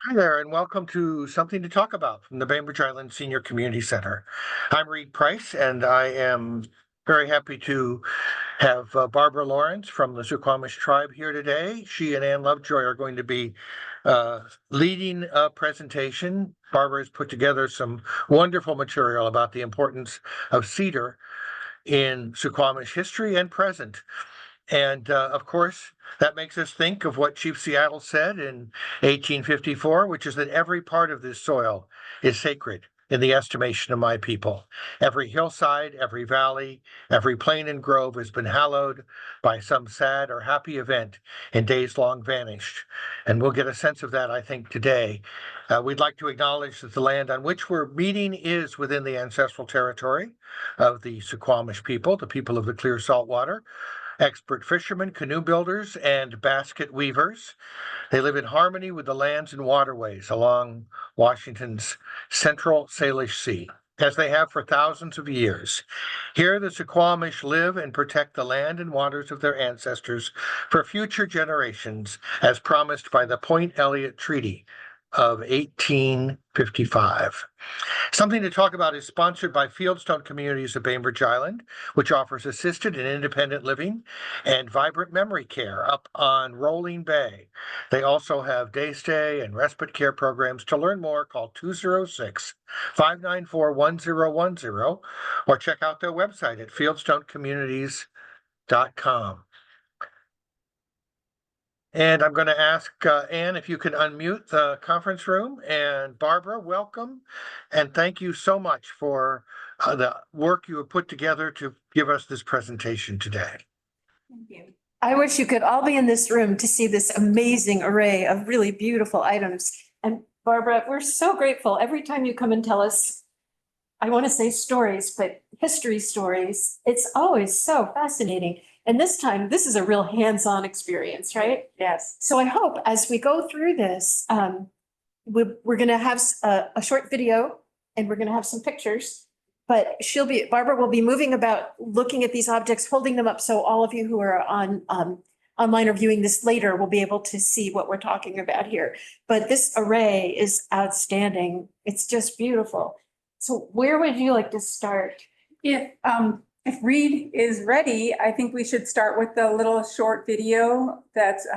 Hi there, and welcome to Something to Talk About from the Bainbridge Island Senior Community Center. I'm Reed Price, and I am very happy to have Barbara Lawrence from the Suquamish tribe here today. She and Ann Lovejoy are going to be leading a presentation. Barbara has put together some wonderful material about the importance of cedar in Suquamish history and present. And of course, that makes us think of what Chief Seattle said in 1854, which is that every part of this soil is sacred in the estimation of my people. Every hillside, every valley, every plain and grove has been hallowed by some sad or happy event in days long vanished. And we'll get a sense of that, I think, today. We'd like to acknowledge that the land on which we're meeting is within the ancestral territory of the Suquamish people, the people of the clear salt water, expert fishermen, canoe builders, and basket weavers. They live in harmony with the lands and waterways along Washington's central Salish Sea, as they have for thousands of years. Here, the Suquamish live and protect the land and waters of their ancestors for future generations, as promised by the Point Elliott Treaty of 1855. Something to Talk About is sponsored by Fieldstone Communities of Bainbridge Island, which offers assisted and independent living and vibrant memory care up on Rolling Bay. They also have day stay and respite care programs. To learn more, call 206 594 1010 or check out their website at fieldstonecommunities.com. And I'm going to ask Ann if you can unmute the conference room. And Barbara, welcome. And thank you so much for the work you have put together to give us this presentation today. Thank you. I wish you could all be in this room to see this amazing array of really beautiful items. And Barbara, we're so grateful every time you come and tell us, I want to say stories, but history stories. It's always so fascinating. And this time, this is a real hands-on experience, right? Yes. So I hope as we go through this, we're going to have a short video and we're going to have some pictures. But Barbara will be moving about, looking at these objects, holding them up. So all of you who are on online or viewing this later will be able to see what we're talking about here. But this array is outstanding. It's just beautiful. So where would you like to start? If Reed is ready, I think we should start with the little short video that's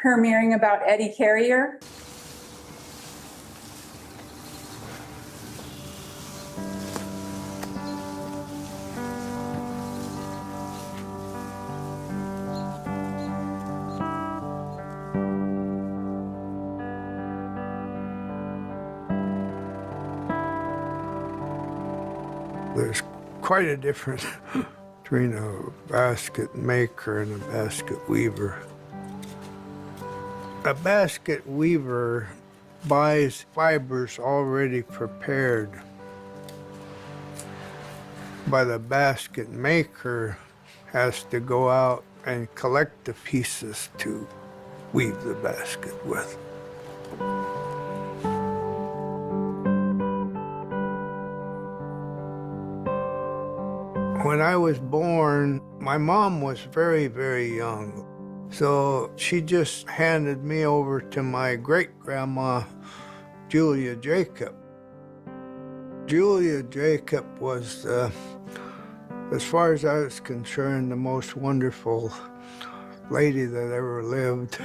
premiering about Eddie Carrier. There's quite a difference between a basket maker and a basket weaver. A basket weaver buys fibers already prepared, but a basket maker has to go out and collect the pieces to weave the basket with. When I was born, my mom was very, very young. So she just handed me over to my great-grandma, Julia Jacob. Julia Jacob was, as far as I was concerned, the most wonderful lady that ever lived.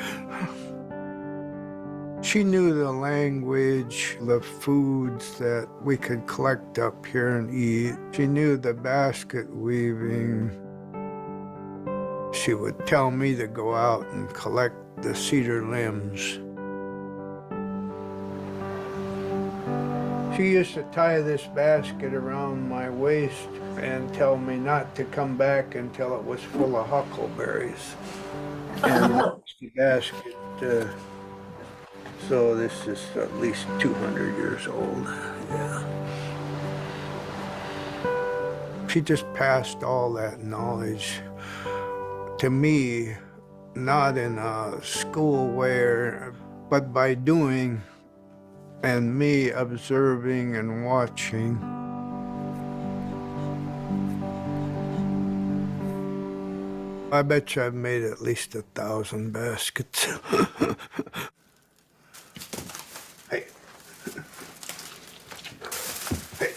She knew the language, the foods that we could collect up here and eat. She knew the basket weaving. She would tell me to go out and collect the cedar limbs. She used to tie this basket around my waist and tell me not to come back until it was full of huckleberries. And the basket, so this is at least 200 years old, yeah. She just passed all that knowledge to me, not in a school way, but by doing and me observing and watching. I bet you I've made at least 1,000 baskets. Hey. Hey.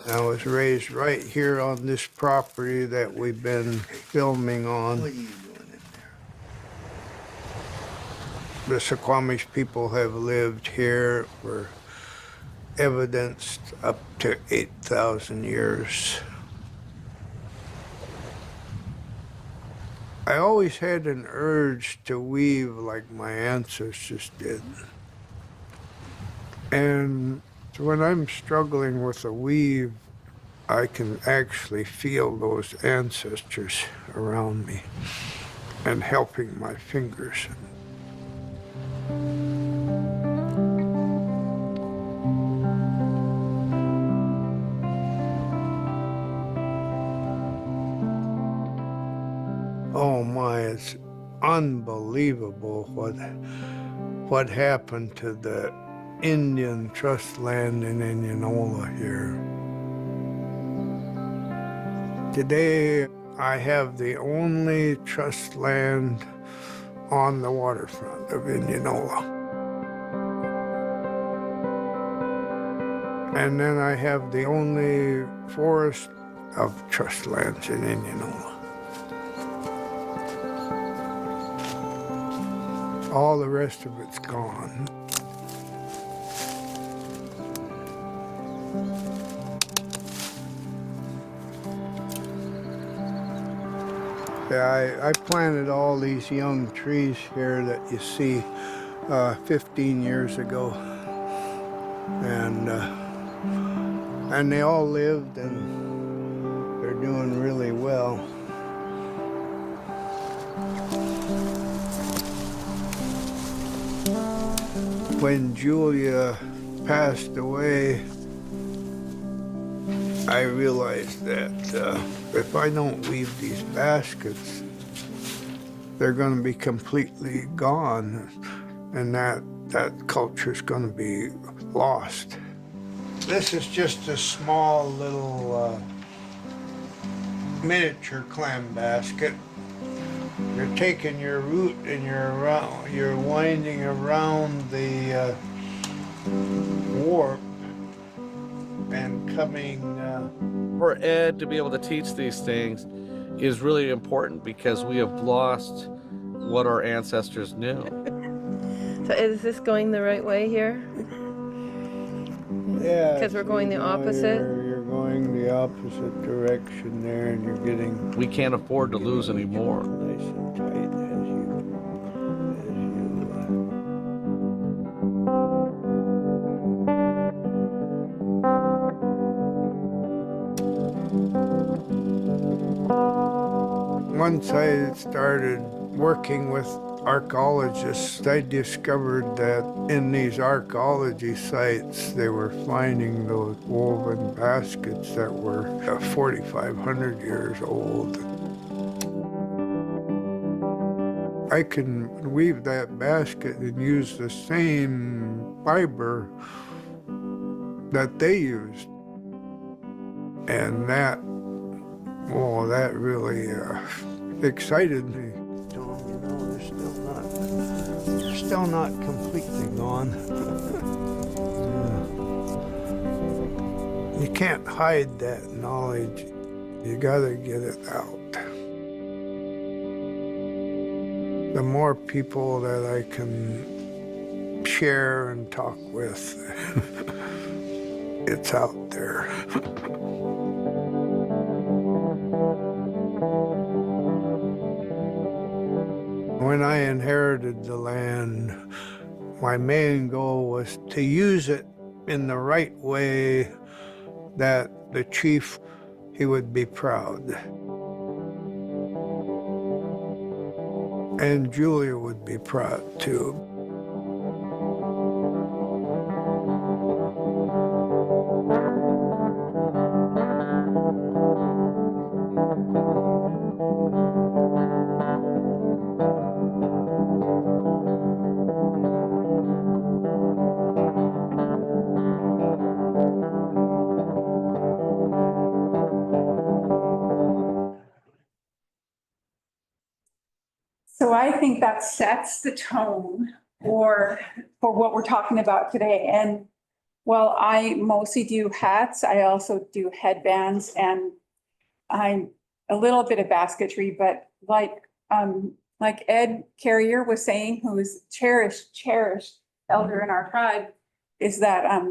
I was raised right here on this property that we've been filming on. What are you doing in there? The Suquamish people have lived here for evidenced up to 8,000 years. I always had an urge to weave like my ancestors did. And when I'm struggling with a weave, I can actually feel those ancestors around me and helping my fingers. Oh my, it's unbelievable what happened to the Indian trust land in Indianola here. Today, I have the only trust land on the waterfront of Indianola. And then I have the only forest of trust lands in Indianola. All the rest of it's gone. Yeah, I planted all these young trees here that you see 15 years ago. And they all lived and they're doing really well. When Julia passed away, I realized that if I don't weave these baskets, they're going to be completely gone, and that culture is going to be lost. This is just a small little miniature clam basket. You're taking your root and you're winding around the warp and coming. For Ed to be able to teach these things is really important because we have lost what our ancestors knew. So is this going the right way here? Yeah. Because we're going the opposite? You're going the opposite direction there, and you're getting. We can't afford to lose any more. Nice and tight as you. Once I started working with archaeologists, I discovered that in these archaeology sites, they were finding those woven baskets that were 4,500 years old. I can weave that basket and use the same fiber that they used. And that really excited me. You know, they're still not completely gone. You can't hide that knowledge. You gotta get it out. The more people that I can share and talk with, it's out there. When I inherited the land, my main goal was to use it in the right way that the chief, he would be proud. And Julia would be proud too. think that sets the tone for what we're talking about today. And while I mostly do hats, I also do headbands, and I'm a little bit of basketry, but like Ed Carrier was saying, who is cherished elder in our tribe, is that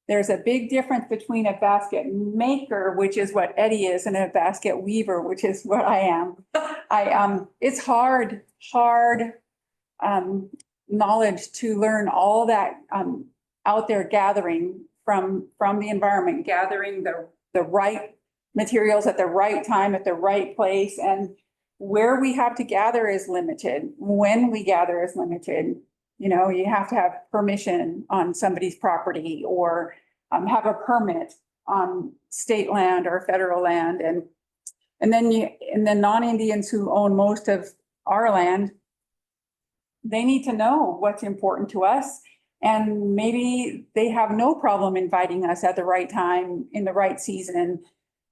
there's a big difference between a basket maker, which is what Eddie is, and a basket weaver, which is what I am. It's hard knowledge to learn all that out there, gathering from the environment, gathering the right materials at the right time, at the right place. And where we have to gather is limited. When we gather is limited. You know, you have to have permission on somebody's property, or have a permit on state land or federal land. And then non-Indians who own most of our land, they need to know what's important to us. And maybe they have no problem inviting us at the right time, in the right season,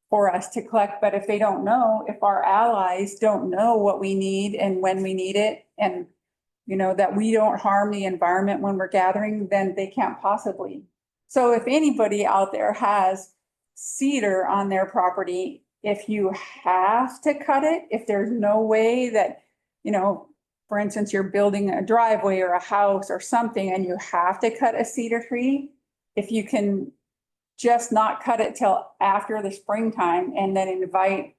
for us to collect. But if they don't know, if our allies don't know what we need and when we need it, and you know, that we don't harm the environment when we're gathering, then they can't possibly. So if anybody out there has cedar on their property, if you have to cut it, if there's no way that, you know, for instance, you're building a driveway or a house or something and you have to cut a cedar tree, if you can just not cut it till after the springtime, and then invite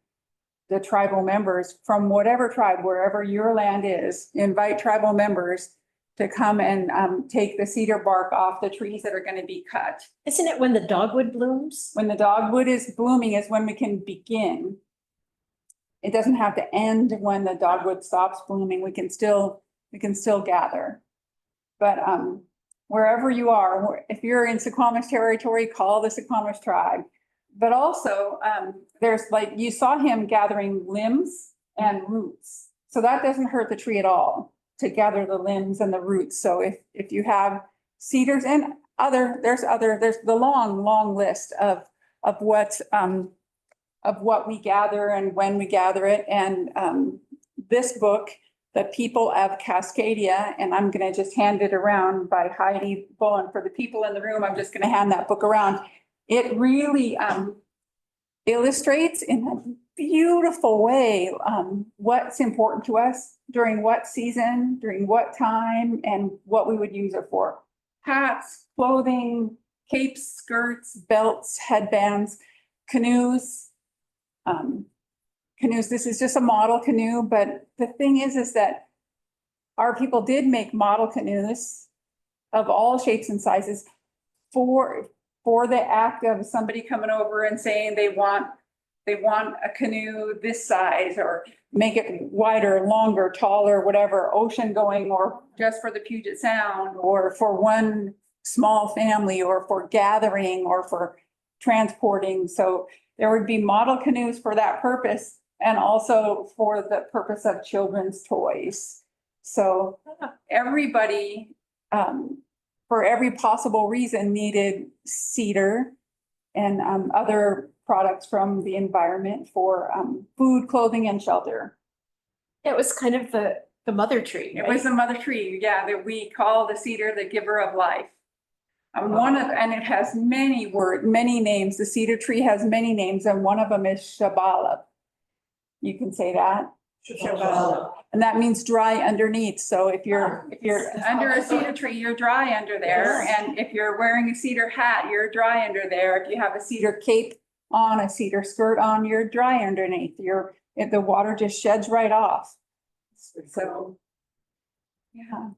the tribal members from whatever tribe, wherever your land is, invite tribal members to come and take the cedar bark off the trees that are going to be cut. Isn't it when the dogwood blooms? When the dogwood is blooming is when we can begin. It doesn't have to end when the dogwood stops blooming. We can still gather. But wherever you are, if you're in Suquamish territory, call the Suquamish tribe. But also, there's like, you saw him gathering limbs and roots. So that doesn't hurt the tree at all, to gather the limbs and the roots. So if you have cedars and there's the long list of what we gather and when we gather it. And this book, The People of Cascadia, and I'm gonna just hand it around by Heidi Bowen. For the people in the room, I'm just gonna hand that book around. It really illustrates in a beautiful way what's important to us during what season, during what time, and what we would use it for. Hats, clothing, capes, skirts, belts, headbands, canoes. Canoes, this is just a model canoe, but the thing is that our people did make model canoes of all shapes and sizes for the act of somebody coming over and saying they want a canoe this size, or make it wider, longer, taller, whatever, ocean going, or just for the Puget Sound, or for one small family, or for gathering, or for transporting. So there would be model canoes for that purpose, and also for the purpose of children's toys. So everybody, for every possible reason, needed cedar and other products from the environment for food, clothing, and shelter. It was kind of the mother tree, It right? was the mother tree, yeah, that we call the cedar the giver of life. And it has many names. The cedar tree has many names, and one of them is Shabalab. You can say that. Shabalab. And that means dry underneath. So if you're under a cedar tree, you're dry under there. Yes. And if you're wearing a cedar hat, you're dry under there. If you have a cedar cape on, a cedar skirt on, you're dry underneath. The water just sheds right off. So, yeah.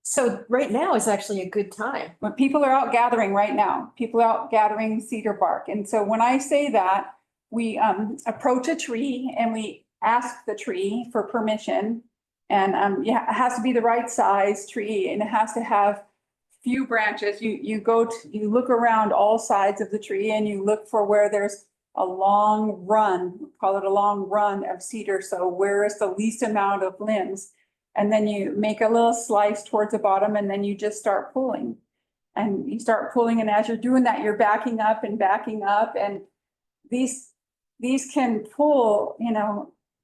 So right now is actually a good time. When people are out gathering right now, people are out gathering cedar bark. And so when I say that, we approach a tree and we ask the tree for permission. And yeah, it has to be the right size tree, and it has to have few branches. You look around all sides of the tree, and you look for where there's a long run, call it a long run of cedar. So where is the least amount of limbs? And then you make a little slice towards the bottom, and then you just start pulling. And you start pulling, and as you're doing that, you're backing up and backing up. And these can pull,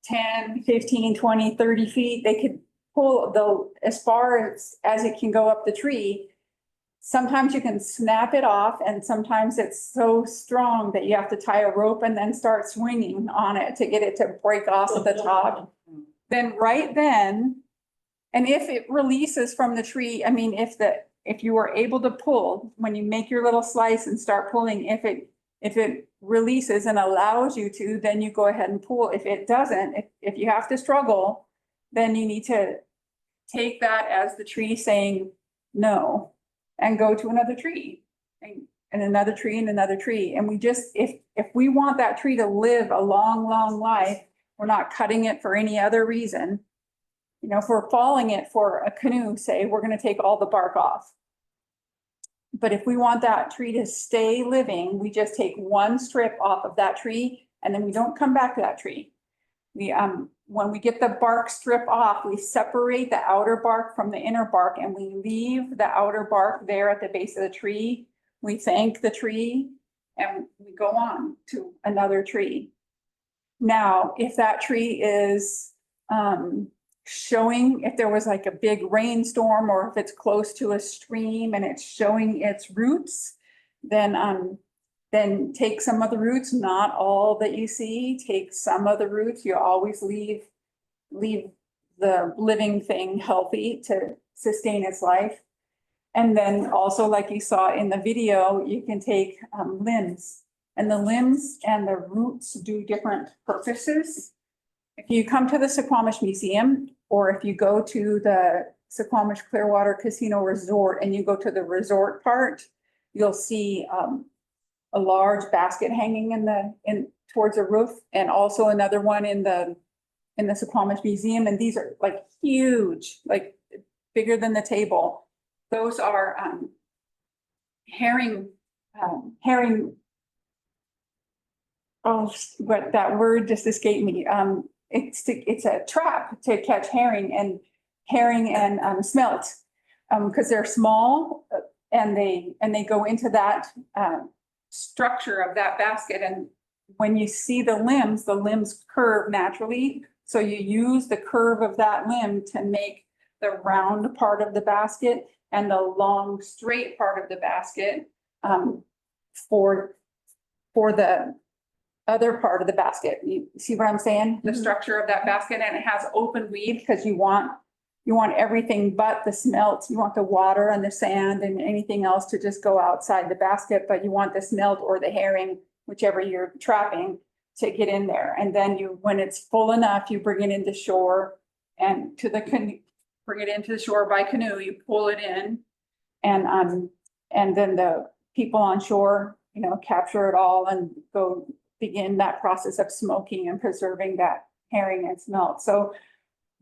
10, 15, 20, 30 feet. They could pull as far as it can go up the tree. Sometimes you can snap it off, and sometimes it's so strong that you have to tie a rope and then start swinging on it to get it to break off at the top. Then right then, and if it releases from the tree, I mean, if you are able to pull, when you make your little slice and start pulling, if it releases and allows you to, then you go ahead and pull. If it doesn't, if you have to struggle, then you need to take that as the tree saying no and go to another tree and another tree and another tree. And we just, if we want that tree to live a long, long life, we're not cutting it for any other reason. You know, if we're falling it for a canoe, say, we're going to take all the bark off. But if we want that tree to stay living, we just take one strip off of that tree and then we don't come back to that tree. When we get the bark strip off, we separate the outer bark from the inner bark and we leave the outer bark there at the base of the tree. We thank the tree and we go on to another tree. Now, if that tree is showing, if there was like a big rainstorm or if it's close to a stream and it's showing its roots, then take some of the roots, not all that you see, take some of the roots. You always leave the living thing healthy to sustain its life. And then also, like you saw in the video, you can take limbs, and the limbs and the roots do different purposes. If you come to the Suquamish Museum, or if you go to the Suquamish Clearwater Casino Resort and you go to the resort part, you'll see a large basket hanging in towards a roof, and also another one in the Suquamish Museum. And these are like huge, like bigger than the table. Those are herring. Oh, but that word just escaped me. It's a trap to catch herring and smelt, because they're small and they go into that structure of that basket. And when you see the limbs curve naturally. So you use the curve of that limb to make the round part of the basket and the long straight part of the basket for the other part of the basket. You see what I'm saying? The structure of that basket, and it has open weave because you want everything but the smelt. You want the water and the sand and anything else to just go outside the basket, but you want the smelt or the herring, whichever you're trapping, to get in there. And then when it's full enough, you bring it into shore and to the canoe, bring it into the shore by canoe, you pull it in, and then the people on shore, you know, capture it all and go begin that process of smoking and preserving that herring and smelt. So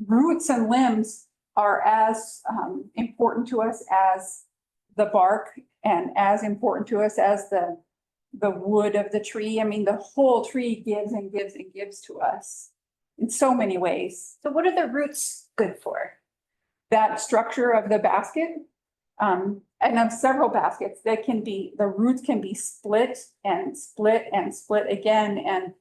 roots and limbs are as important to us as the bark, and as important to us as the wood of the tree. I mean, the whole tree gives and gives and gives to us in so many ways. So what are the roots good for? That structure of the basket, and of several baskets, the roots can be split and split and split again. And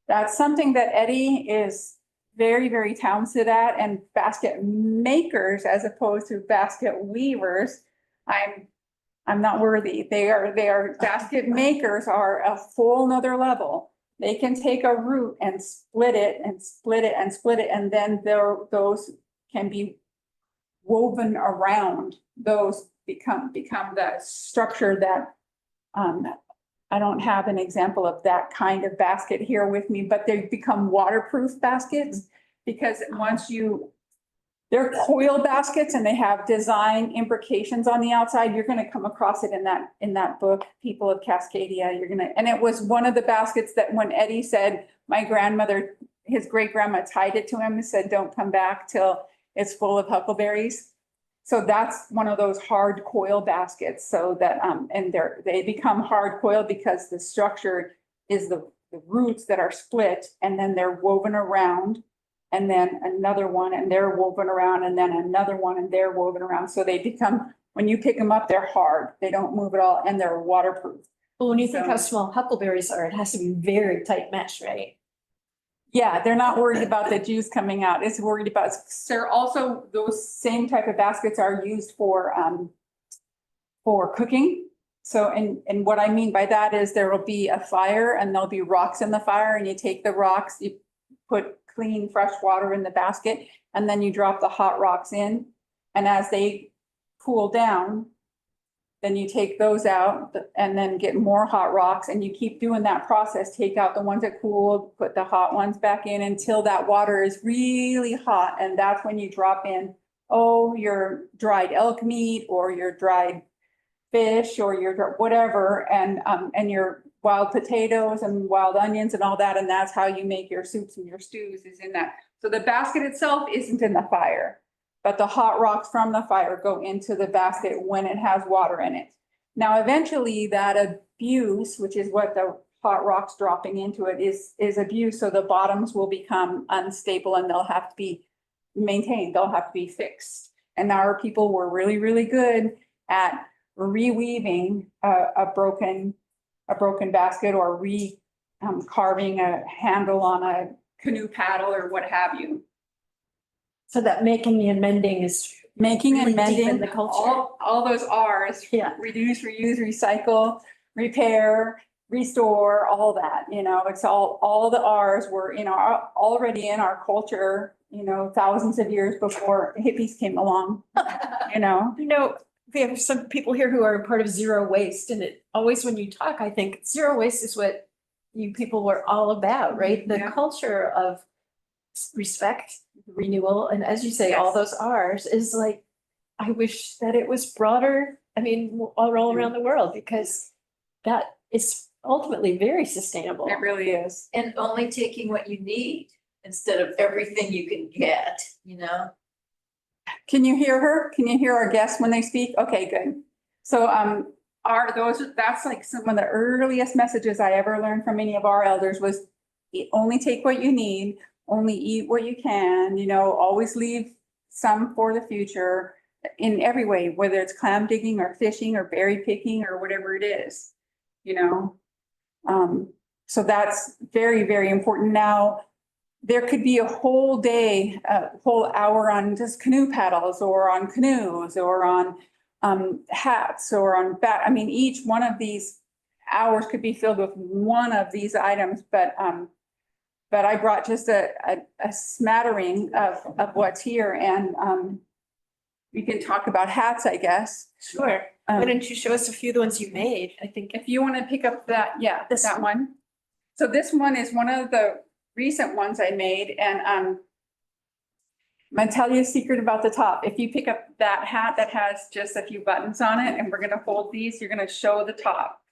that's something that Eddie is very, very talented at, and basket makers, as opposed to basket weavers. I'm not worthy. They are basket makers are a full nother level. They can take a root and split it and split it and split it, and then those can be woven around. Those become the structure that I don't have an example of that kind of basket here with me, but they become waterproof baskets, because they're coil baskets and they have design imbrications on the outside. You're going to come across it in that book, People of Cascadia. And it was one of the baskets that when Eddie said, my grandmother, his great grandma tied it to him and said, don't come back till it's full of huckleberries. So that's one of those hard coil baskets. So that, and they become hard coil because the structure is the roots that are split, and then they're woven around, and then another one, and they're woven around, and then another one, and they're woven around. So they become, when you pick them up, they're hard. They don't move at all, and they're waterproof. Well, when you think how small huckleberries are, it has to be very tight mesh, right? Yeah, they're not worried about the juice coming out. It's worried about, sir, also those same type of baskets are used for cooking. So, and what I mean by that is there will be a fire and there'll be rocks in the fire, and you take the rocks, you put clean, fresh water in the basket, and then you drop the hot rocks in. And as they cool down, then you take those out and then get more hot rocks, and you keep doing that process. Take out the ones that cooled, put the hot ones back in until that water is really hot. And that's when you drop in, your dried elk meat or your dried fish or your whatever, and your wild potatoes and wild onions and all that. And that's how you make your soups and your stews, is in that. So the basket itself isn't in the fire, but the hot rocks from the fire go into the basket when it has water in it. Now, eventually that abuse, which is what the hot rocks dropping into it is abuse. So the bottoms will become unstable and they'll have to be maintained. They'll have to be fixed. And our people were really, really good at reweaving a broken basket, or carving a handle on a canoe paddle or what have you. So that making and mending is Making and really deep in mending, the culture. all those R's. Yeah. Reduce, reuse, recycle, repair, restore, all that, it's all the R's were, already in our culture, thousands of years before hippies came along, We have some people here who are part of zero waste, and it always, when you talk, I think zero waste is what you people were all about, right? The Yeah. culture of respect, renewal, and as you say, all Yes. those R's is like, I wish that it was broader. I mean, all around the world, because that is ultimately very sustainable. It really is. And only taking what you need instead of everything you can get, Can you hear her? Can you hear our guests when they speak? Okay, good. So, that's like some of the earliest messages I ever learned from any of our elders was only take what you need, only eat what you can, always leave some for the future in every way, whether it's clam digging or fishing or berry picking or whatever it is, So that's very, very important. Now, there could be a whole day, a whole hour on just canoe paddles or on canoes or on hats or on each one of these hours could be filled with one of these items, but I brought just a smattering of what's here, and we can talk about hats, I guess. Sure. Why don't you show us a few of the ones you made? I think If you want to pick up that, that one. So this one is one of the recent ones I made, and I'm gonna tell you a secret about the top. If you pick up that hat that has just a few buttons on it, and we're gonna fold these, you're gonna show the top.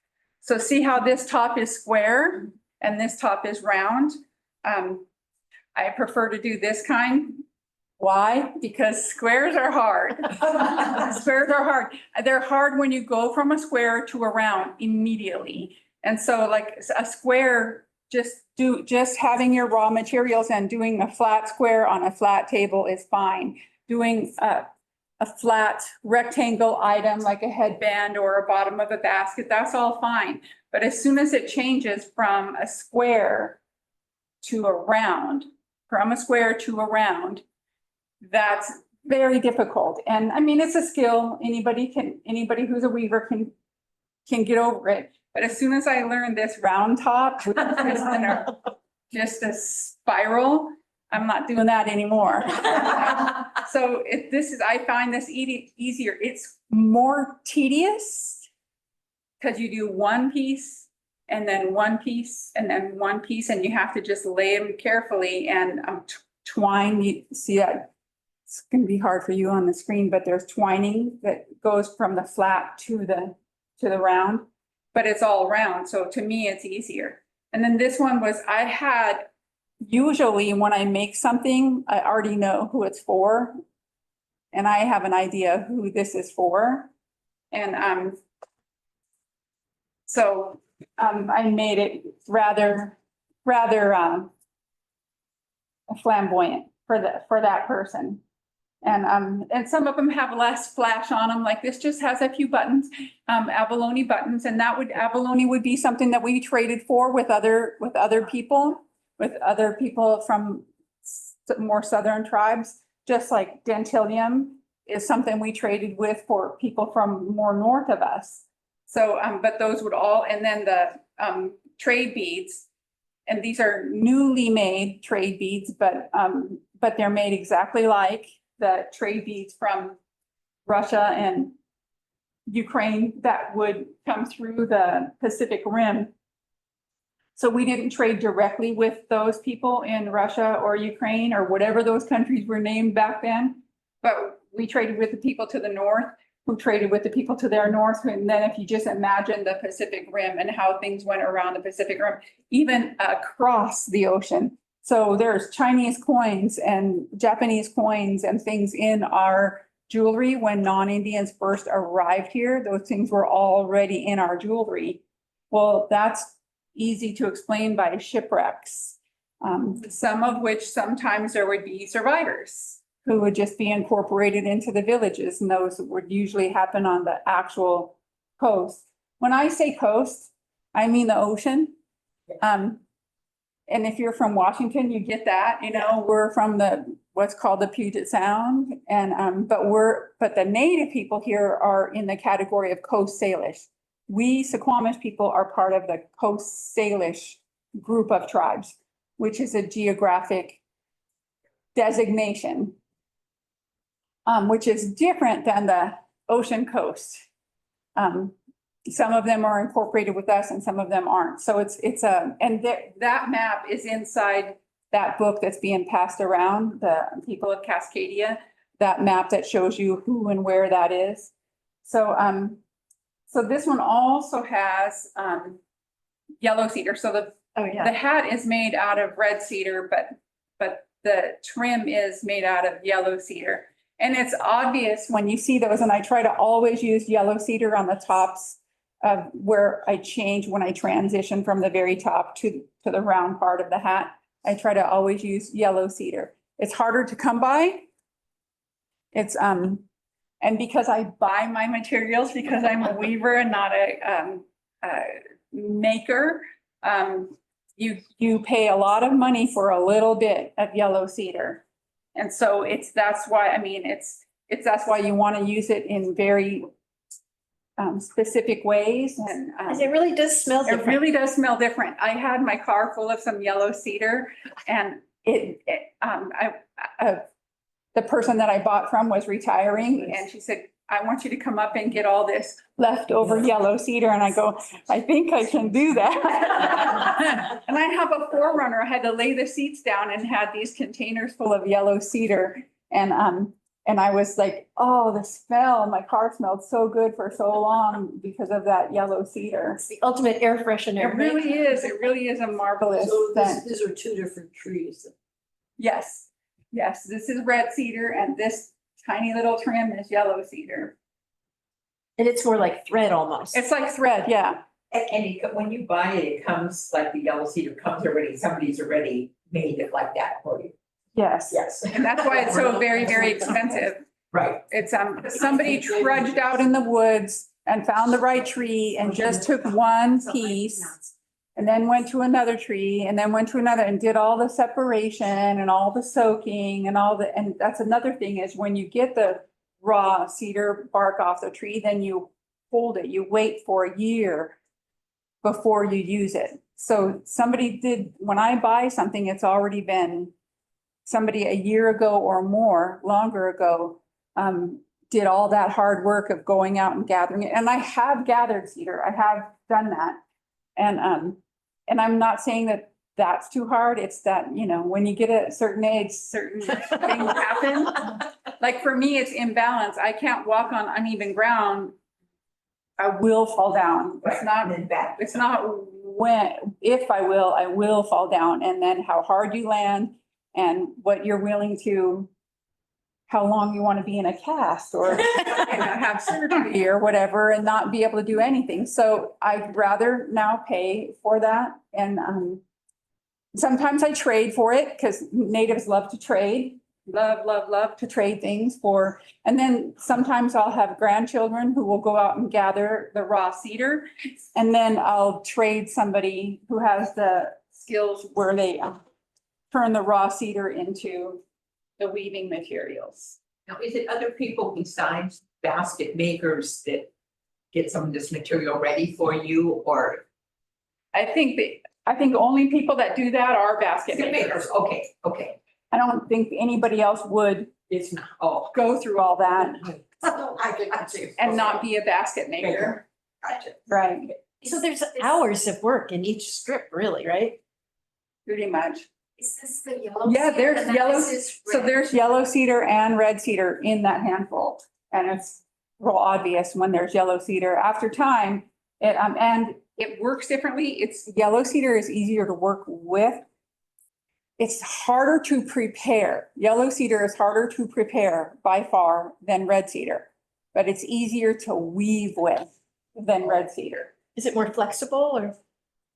So see how this top is square and this top is round? I prefer to do this kind. Why? Because squares are hard. Squares are hard. They're hard when you go from a square to a round immediately. And so like a square, just having your raw materials and doing a flat square on a flat table is fine. Doing a flat rectangle item like a headband or a bottom of a basket, that's all fine. But as soon as it changes from a square to a round, that's very difficult. And it's a skill. Anybody who's a weaver can get over it. But as soon as I learned this round top, which is just a spiral, I'm not doing that anymore. So I find this easier. It's more tedious because you do one piece and then one piece and then one piece, and you have to just lay them carefully and twine. You see that? It's going to be hard for you on the screen, but there's twining that goes from the flat to the round, but it's all round. So to me, it's easier. And then this one was, usually when I make something, I already know who it's for. And I have an idea who this is for. And I made it rather flamboyant for that person. And some of them have less flash on them, like this just has a few buttons, abalone buttons, and abalone would be something that we traded for with other people. with other people from more southern tribes, just like Dentilium is something we traded with for people from more north of us. So, but those would all, and then the trade beads, and these are newly made trade beads, but they're made exactly like the trade beads from Russia and Ukraine that would come through the Pacific Rim. So we didn't trade directly with those people in Russia or Ukraine or whatever those countries were named back then. But we traded with the people to the north, who traded with the people to their north. And then if you just imagine the Pacific Rim and how things went around the Pacific Rim, even across the ocean. So there's Chinese coins and Japanese coins and things in our jewelry when non-Indians first arrived here. Those things were already in our jewelry. Well, that's easy to explain by shipwrecks, some of which sometimes there would be survivors who would just be incorporated into the villages, and those would usually happen on the actual coast. When I say coast, I mean the ocean. And if you're from Washington, you get that, you know, we're from the what's called the Puget Sound, and but the native people here are in the category of Coast Salish. We Suquamish people are part of the Coast Salish group of tribes, which is a geographic designation, which is different than the ocean coast. Some of them are incorporated with us and some of them aren't. So that map is inside that book that's being passed around, the people of Cascadia, that map that shows you who and where that is. So, so this one also has yellow cedar. So the hat is made out of red cedar, but the trim is made out of yellow cedar. And it's obvious when you see those, and I try to always use yellow cedar on the tops of where I change when I transition from the very top to the round part of the hat. I try to always use yellow cedar. It's harder to come by. It's and because I buy my materials, because I'm a weaver and not a maker, you pay a lot of money for a little bit of yellow cedar. And so that's why you want to use it in very specific ways. And it really does smell it different. really does smell different. I had my car full of some yellow cedar, and the person that I bought from was retiring, and she said, I want you to come up and get all this leftover yellow cedar. And I go, I think I can do that. And I have a forerunner. I had to lay the seats down and had these containers full of yellow cedar. And I was like, oh, the smell, my car smelled so good for so long because of that yellow cedar. It's the ultimate air freshener. It really is. It really is a marvelous scent. These are two different trees. Yes, yes, this is red cedar and this tiny little trim is yellow cedar. And it's more like thread almost. It's like thread, yeah. And when you buy it, it comes like the yellow cedar comes already, somebody's already made it like that for you. Yes. Yes. And that's why it's so very, very expensive. Right. It's somebody trudged out in the woods and found the right tree and just took one piece and then went to another tree and then went to another and did all the separation and all the soaking and and that's another thing is when you get the raw cedar bark off the tree, then you hold it, you wait for a year before you use it. So when I buy something, it's already been somebody a year ago or more, longer ago, did all that hard work of going out and gathering it. And I have gathered cedar. I have done that. And I'm not saying that that's too hard. It's that, you know, when you get a certain age, certain things happen. Like for me, it's imbalance. I can't walk on uneven ground. I will fall down. It's not if I will fall down. And then how hard you land and what you're willing to, how long you want to be in a cast or have surgery or whatever and not be able to do anything. So I'd rather now pay for that. And sometimes I trade for it because natives love to trade, love to trade things for. And then sometimes I'll have grandchildren who will go out and gather the raw cedar. And then I'll trade somebody who has the skills where they turn the raw cedar into the weaving materials. Now, is it other people besides basket makers that get some of this material ready for you, or? I think only people that do that are basket makers. Okay, I don't think anybody else would it's not, oh. go through all that I see. and not be a basket maker. Gotcha. Right, So there's hours of work in each strip, really, right? pretty much. Is this the yellow? Yeah, cedar? there's And then yellow- this is So red. there's yellow cedar and red cedar in that handful. And it's real obvious when there's yellow cedar. After time, and it works differently. Yellow cedar is easier to work with. It's harder to prepare. Yellow cedar is harder to prepare by far than red cedar, but it's easier to weave with than red cedar. Is it more flexible or?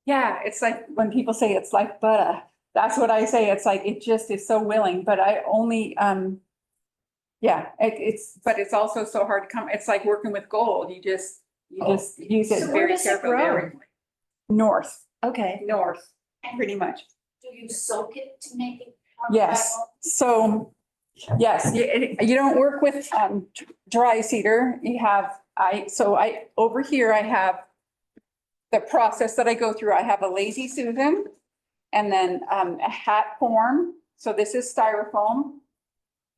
Yeah, it's like when people say it's like butter, that's what I say. It's like, it just is so willing, but I only, yeah, but it's also so hard to come. It's like working with gold. You just use it So where very does it carefully. grow? North, Okay. pretty much. Do you soak it to make it? Yes, so, yes, you don't work with dry cedar. You have, over here, I have the process that I go through. I have a lazy Susan and then a hat form. So this is styrofoam.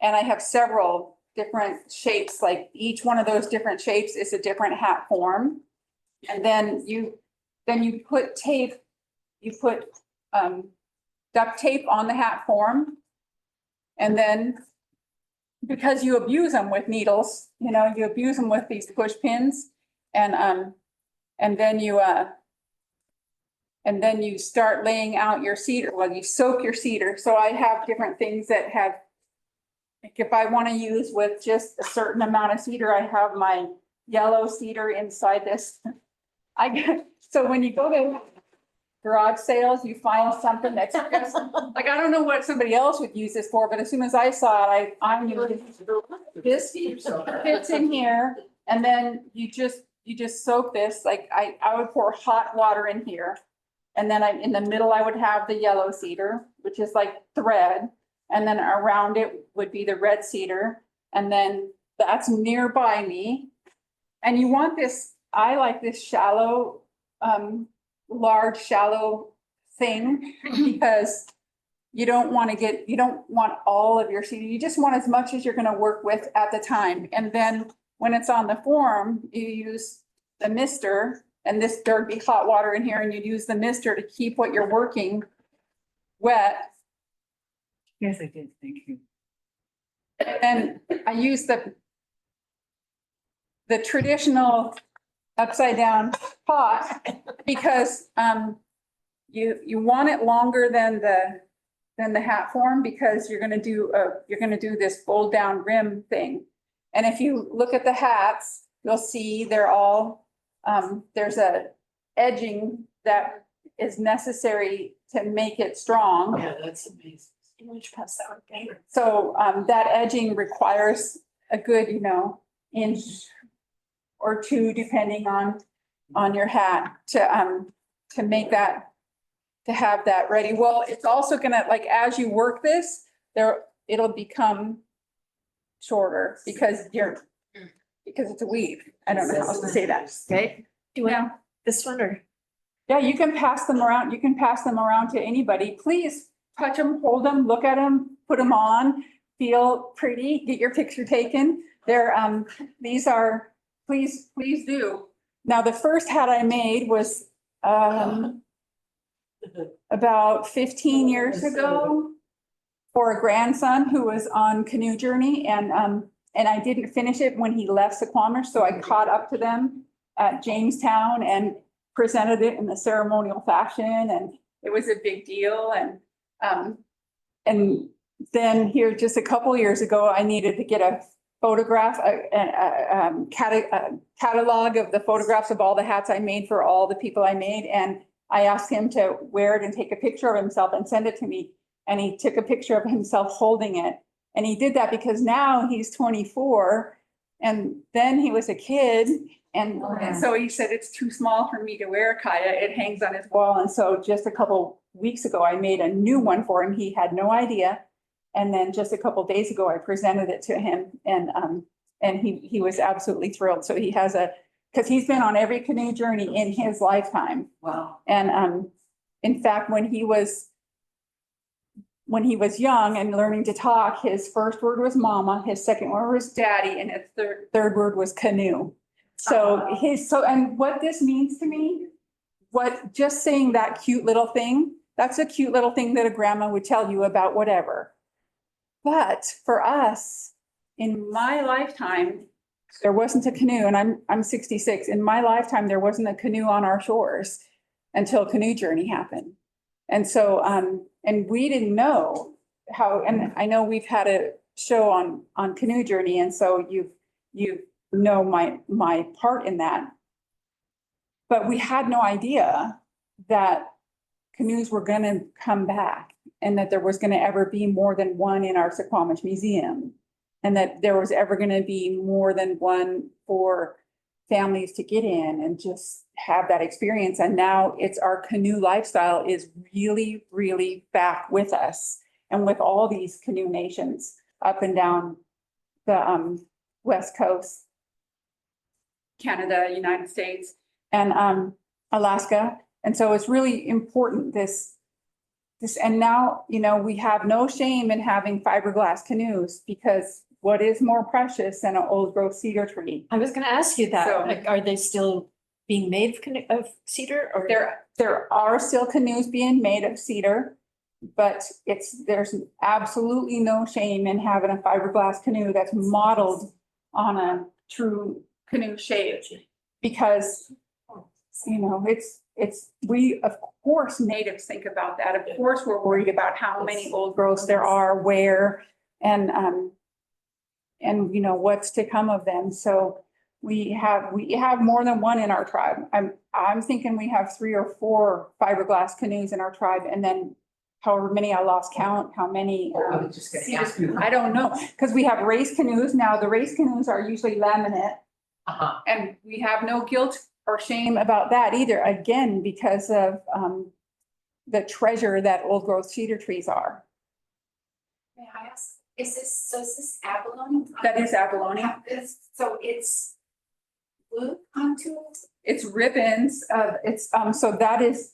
And I have several different shapes, like each one of those different shapes is a different hat form. And then you put tape, duct tape on the hat form. And then because you abuse them with needles, you abuse them with these push pins and then you start laying out your cedar. Well, you soak your cedar. So I have different things that have, like if I want to use with just a certain amount of cedar, I have my yellow cedar inside this. So when you go to garage sales, you find something that's just, like, I don't know what somebody else would use this for, but as soon as I saw it, I knew this fits in here. And then you just soak this, like I would pour hot water in here. And then in the middle, I would have the yellow cedar, which is like thread. And then around it would be the red cedar. And then that's nearby me. And you want this, I like this shallow, large, shallow thing because you don't want all of your cedar. You just want as much as you're going to work with at the time. And then when it's on the form, you use the mister, and there'd be hot water in here, and you use the mister to keep what you're working wet. Yes, I did, thank you. And I use the traditional upside down pot because you want it longer than the hat form because you're gonna do this fold down rim thing. And if you look at the hats, you'll see they're all there's a edging that is necessary to make it strong. Yeah, that's amazing. Which pass that one? So that edging requires a good, inch or two, depending on your hat to make that, to have that ready. Well, it's also gonna, like, as you work this, it'll become shorter because it's a weave. I don't know how else to say that. Okay. Do you Yeah. want this one or? Yeah, you can pass them around. You can pass them around to anybody. Please touch them, hold them, look at them, put them on, feel pretty, get your picture taken. These are, please do. Now, the first hat I made was about 15 years ago for a grandson who was on canoe journey, and I didn't finish it when he left Suquamish, so I caught up to them at Jamestown and presented it in the ceremonial fashion, and it was a big deal. And then here, just a couple years ago, I needed to get a photograph, a catalog of the photographs of all the hats I made for all the people I made. And I asked him to wear it and take a picture of himself and send it to me. And he took a picture of himself holding it. And he did that because now he's 24 and then he was a kid. And so he said, it's too small for me to wear, Kaya. It hangs on his wall. And so just a couple weeks ago, I made a new one for him. He had no idea. And then just a couple days ago, I presented it to him and he was absolutely thrilled. So he has because he's been on every canoe journey in his lifetime. Wow. And in fact, when he was young and learning to talk, his first word was mama, his second word was daddy, and his third word was canoe. So and what this means to me, just saying that cute little thing, that's a cute little thing that a grandma would tell you about whatever. But for us, in my lifetime, there wasn't a canoe, and I'm 66. In my lifetime, there wasn't a canoe on our shores until Canoe Journey happened. And so, and we didn't know how, and I know we've had a show on Canoe Journey, and so you know my part in that. But we had no idea that canoes were gonna come back and that there was gonna ever be more than one in our Suquamish Museum. And that there was ever gonna be more than one for families to get in and just have that experience. And now it's our canoe lifestyle is really, really back with us. And with all these canoe nations up and down the West Coast, Canada, United States, and Alaska. And so it's really important this, and now, you know, we have no shame in having fiberglass canoes, because what is more precious than an old growth cedar tree? I was gonna ask you that, So- like, are they still being made of cedar or? There are still canoes being made of cedar, but there's absolutely no shame in having a fiberglass canoe that's modeled on a true canoe shape. Because, you know, we, of course, natives think about that. Of course, we're worried about how many old growths there are, where, and you know, what's to come of them. So we have more than one in our tribe. I'm thinking we have 3 or 4 fiberglass canoes in our tribe, and then however many, I lost count, how many. I was just gonna ask you. I don't know, because we have race canoes. Now, the race canoes are usually laminate, Uh-huh. and we have no guilt or shame about that either, again, because of the treasure that old growth cedar trees are. May I ask, is this abalone? That is abalone. So it's wood onto it? It's ribbons of, so that is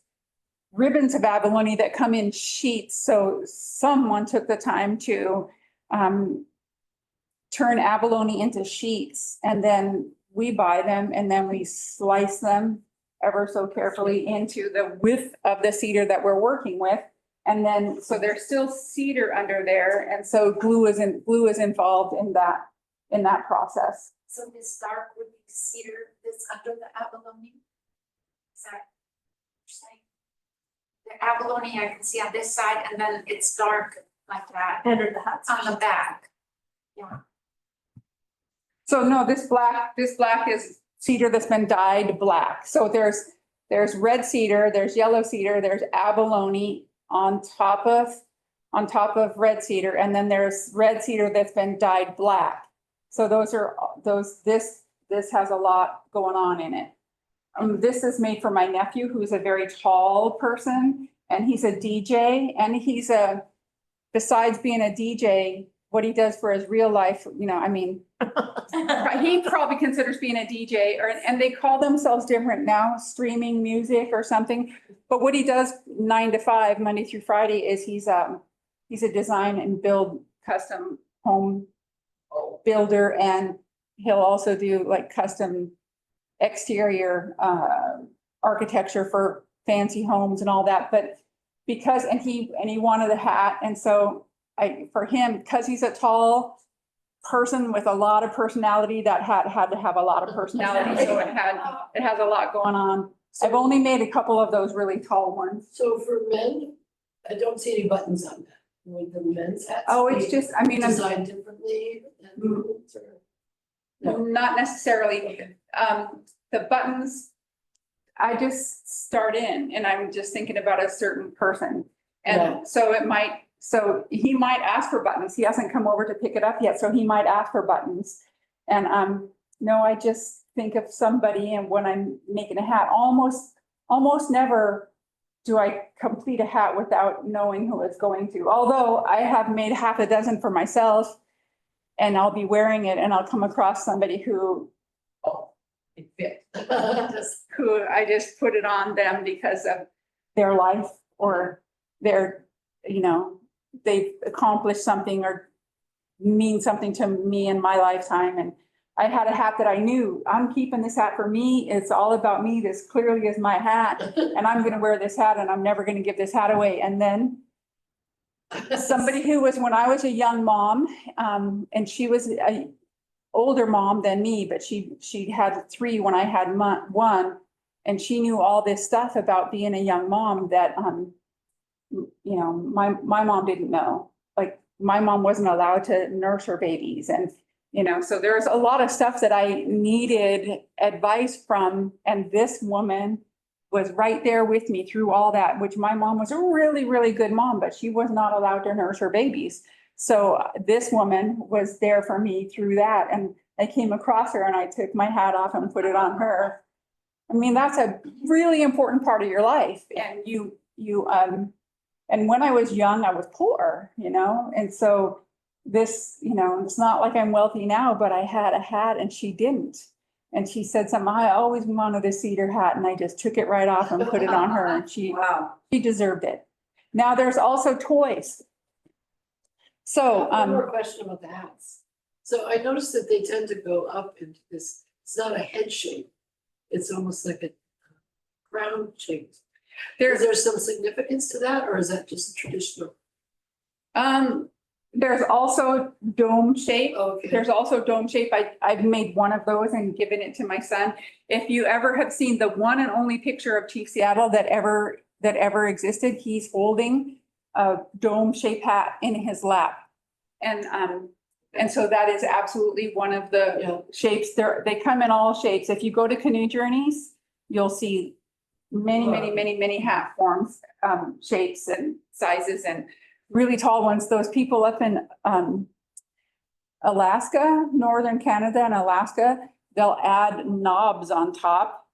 ribbons of abalone that come in sheets. So someone took the time to turn abalone into sheets, and then we buy them and then we slice them ever so carefully into the width of the cedar that we're working with. And then, so there's still cedar under there. And so glue is involved in that process. So this dark would be cedar that's under the abalone? Is that what you're saying? The abalone I can see on this side, and then it's dark like that Under the hats. on the back. Yeah. So no, this black is cedar that's been dyed black. So there's red cedar, there's yellow cedar, there's abalone on top of red cedar, and then there's red cedar that's been dyed black. So this has a lot going on in it. This is made for my nephew, who's a very tall person, and he's a DJ, and besides being a DJ, what he does for his real life, you know, I mean, he probably considers being a DJ, and they call themselves different now, streaming music or something. But what he does 9 to 5, Monday through Friday, is he's a design and build custom home builder, and he'll also do like custom exterior architecture for fancy homes and all that. But because, and he wanted a hat, and so for him, because he's a tall person with a lot of personality, that hat had to have a lot of personality. So it has a lot going on. I've only made a couple of those really tall ones. So for men, I don't see any buttons on that. Would the men's hats? Oh, it's be just, I mean, designed differently than women's, or? No. not necessarily. The buttons, I just start in and I'm just thinking about a certain person. And Right. so he might ask for buttons. He hasn't come over to pick it up yet, so he might ask for buttons. And no, I just think of somebody, and when I'm making a hat, almost never do I complete a hat without knowing who it's going to? Although I have made half a dozen for myself and I'll be wearing it and I'll come across somebody who It fit. I just put it on them because of their life or their, they've accomplished something or mean something to me in my lifetime. And I had a hat that I knew, I'm keeping this hat for me. It's all about me. This clearly is my hat. And I'm going to wear this hat and I'm never going to give this hat away. And then somebody who was, when I was a young mom, and she was a older mom than me, but she had 3 when I had 1. And she knew all this stuff about being a young mom that, my mom didn't know. Like my mom wasn't allowed to nurse her babies. And, so there's a lot of stuff that I needed advice from. And this woman was right there with me through all that, which my mom was a really, really good mom, but she was not allowed to nurse her babies. So this woman was there for me through that. And I came across her and I took my hat off and put it on her. I mean, that's a really important part of your life. And and when I was young, I was poor, and so this, it's not like I'm wealthy now, but I had a hat and she didn't. And she said something, I always wanted a Cedar hat, and I just took it right off and put it on her, and she deserved it. Now there's also toys. So, One more question about the hats. So I noticed that they tend to go up into this, it's not a head shape. It's almost like a crown shape. Is there some significance to that, or is that just traditional? There's also dome shape. Okay. There's also dome shape. I've made one of those and given it to my son. If you ever have seen the one and only picture of Chief Seattle that ever existed, he's holding a dome shaped hat in his lap. And so that is absolutely one of the shapes. They come in all shapes. If you go to Canoe Journeys, you'll see many hat forms, shapes and sizes, and really tall ones. Those people up in Alaska, northern Canada and Alaska, they'll add knobs on top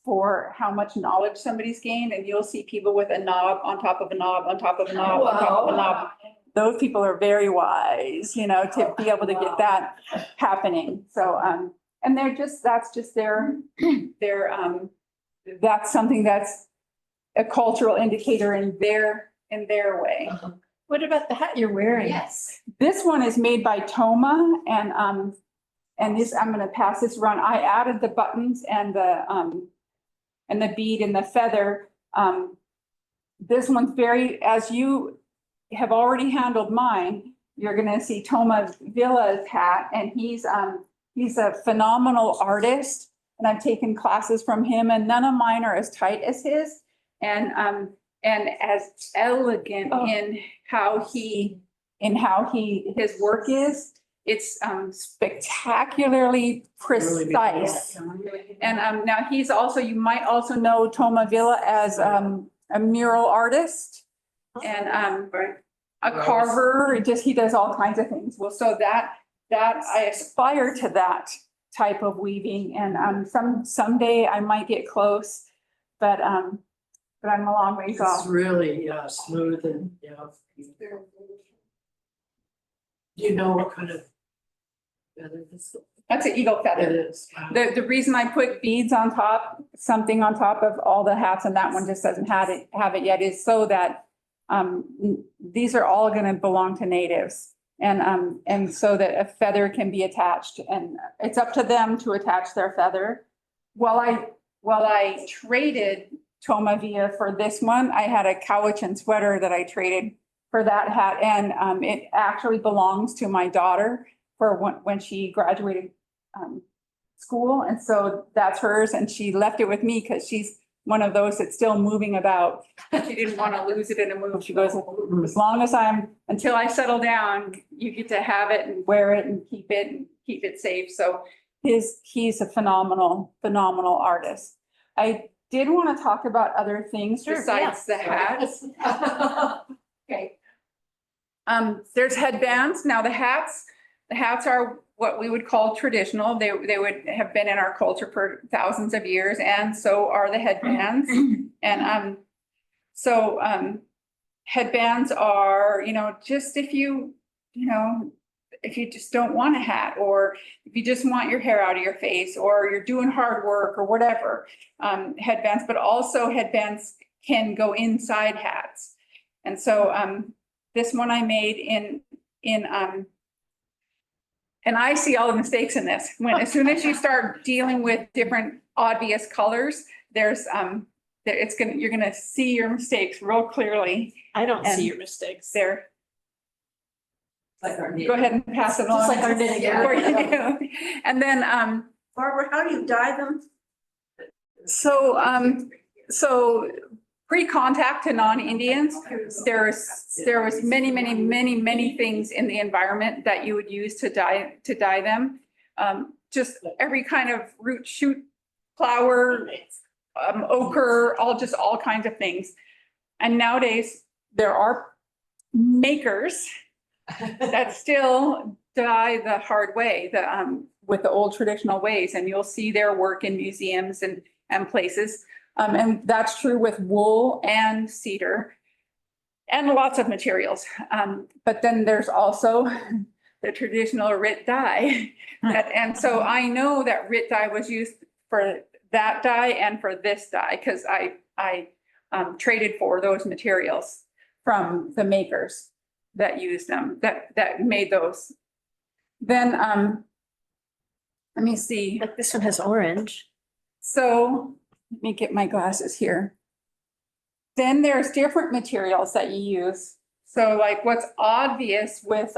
for how much knowledge somebody's gained. And you'll see people with a knob on top of a knob on top of a knob on top of a knob. Those people are very wise, to be able to get that happening. So, and that's just their, that's something that's a cultural indicator in their way. What about the hat you're wearing? Yes. This one is made by Toma, and this, I'm gonna pass this around. I added the buttons and the bead and the feather. This one's as you have already handled mine, you're gonna see Toma Villa's hat, and he's a phenomenal artist, and I've taken classes from him, and none of mine are as tight as his, and as elegant in how his work is. It's spectacularly precise. And now he's also, you might also know Toma Villa as a mural artist and a carver. He does all kinds of things. Well, so that I aspire to that type of weaving, and someday I might get close, but I'm a long ways off. It's really smooth and, do you know what kind of feather this is? That's an eagle feather. It is. The reason I put beads on top, something on top of all the hats, and that one just doesn't have it yet, is so that these are all going to belong to natives, and so that a feather can be attached, and it's up to them to attach their feather. While I traded Toma Villa for this one, I had a Cowichan sweater that I traded for that hat, and it actually belongs to my daughter for when she graduated school, and so that's hers, and she left it with me because she's one of those that's still moving about. She didn't want to lose it in a move. She goes, as long as until I settle down, you get to have it and wear it and keep it safe. So he's a phenomenal artist. I did want to talk about other things besides the hats. Okay. There's headbands. Now the hats are what we would call traditional. They would have been in our culture for thousands of years, and so are the headbands. And So headbands are, just if you just don't want a hat, or if you just want your hair out of your face, or you're doing hard work or whatever, headbands, but also headbands can go inside hats. And so this one I made and I see all the mistakes in this. As soon as you start dealing with different obvious colors, you're gonna see your mistakes real clearly. I don't And see your mistakes. There. Like our knitting. Go ahead and pass it along. Just like our knitting. Before you do. And then, Barbara, how do you dye them? so pre-contact to non-Indians, there was many things in the environment that you would use to dye them. Just every kind of root, shoot, flower, ochre, all kinds of things. And nowadays there are makers that still dye the hard way, with the old traditional ways, and you'll see their work in museums and places. And that's true with wool and cedar and lots of materials. But then there's also the traditional RIT dye. And so I know that RIT dye was used for that dye and for this dye, because I traded for those materials from the makers that used them, that made those. Then, let me see. Like this one has orange. So let me get my glasses here. Then there's different materials that you use. So like what's obvious with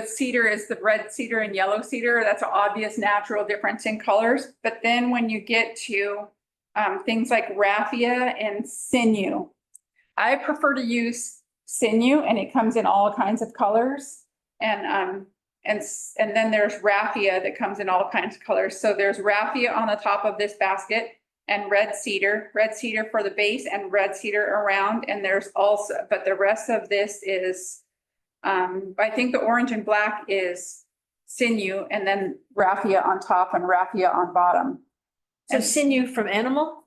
cedar is the red cedar and yellow cedar. That's an obvious natural difference in colors. But then when you get to things like raffia and sinew, I prefer to use sinew, and it comes in all kinds of colors. And then there's raffia that comes in all kinds of colors. So there's raffia on the top of this basket, and red cedar for the base, and red cedar around. And there's also, but the rest of this is, I think the orange and black is sinew, and then raffia on top and raffia on bottom. So sinew from animal?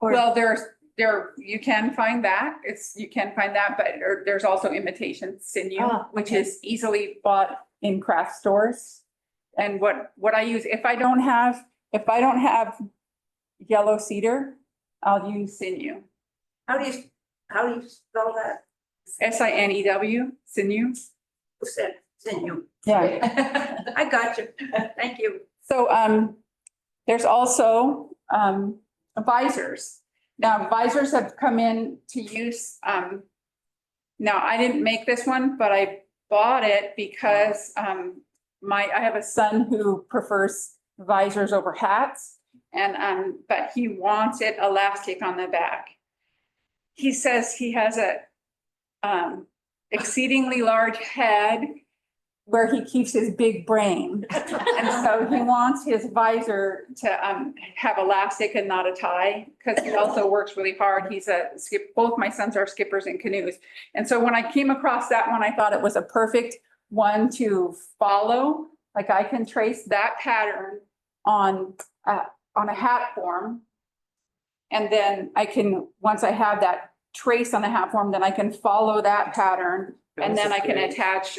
Or Well, you can find that. But there's also imitation sinew, which okay. is easily bought in craft stores. And what I use, if I don't have yellow cedar, I'll use sinew. How do you spell that? SINEW, sinew. Who said sinew? Yeah. I got you. Thank you. So there's also visors. Now visors have come in to use. Now I didn't make this one, but I bought it because I have a son who prefers visors over hats, and but he wants it elastic on the back. He says he has a exceedingly large head where he keeps his big brain. And so he wants his visor to have elastic and not a tie, because he also works really hard. Both my sons are skippers in canoes. And so when I came across that one, I thought it was a perfect one to follow. Like I can trace that pattern on a hat form. And then once I have that trace on the hat form, then I can follow that pattern, and then I can attach